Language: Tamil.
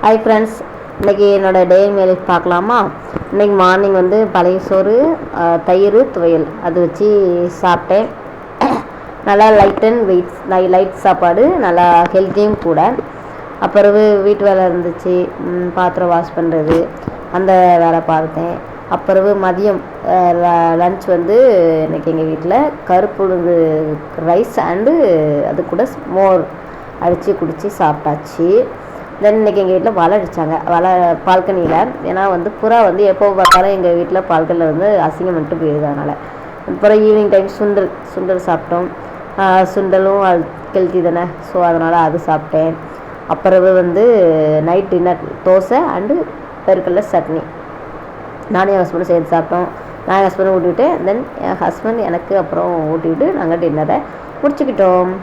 ஹாய் ஃப்ரெண்ட்ஸ், இன்றைக்கி என்னோடய டே மேலே பார்க்கலாமா? இன்றைக்கி மார்னிங் வந்து பழைய சோறு, தயிர் துவையல் அது வச்சு சாப்பிட்டேன். நல்லா லைட் அண்ட் வெயிட்ஸ் லைட் சாப்பாடு, நல்லா ஹெல்த்தியும் கூட. அப்புறம் வீட்டு வேலை இருந்துச்சு, பாத்திரம் வாஷ் பண்ணுறது, அந்த வேலை பார்த்தேன். அப்புறம் மதியம் லன்ச் வந்து இன்றைக்கி எங்கள் வீட்டில் கருப்பு உளுந்து ரைஸ் அண்டு அது கூட மோர் அடித்து குடித்து சாப்பிட்டாச்சு. தென் இன்றைக்கி எங்கள் வீட்டில் வலை அடித்தாங்க, வலை பால்கனியில். ஏன்னா வந்து புறா வந்து எப்போ பார்த்தாலும் எங்கள் வீட்டில் பால்கனியில் வந்து அசிங்கம் மட்டும் போயிடுது. அதனால் அப்புறம் ஈவினிங் டைம் சுண்டல் சாப்பிட்டோம். சுண்டலும் அது ஹெல்த்தி தானே, ஸோ அதனால் அது சாப்பிட்டேன். அப்புறம் வந்து நைட் டின்னர் தோசை அண்டு பெருக்கல்ல சட்னி. நானும் என் ஹஸ்பண்டும் சேர்ந்து சாப்பிட்டோம். நான் என் ஹஸ்பண்டும் ஊட்டிவிட்டேன். தென் என் ஹஸ்பண்ட் எனக்கு அப்புறம் ஊட்டிவிட்டு நாங்கள் டின்னரை முடிச்சுக்கிட்டோம்.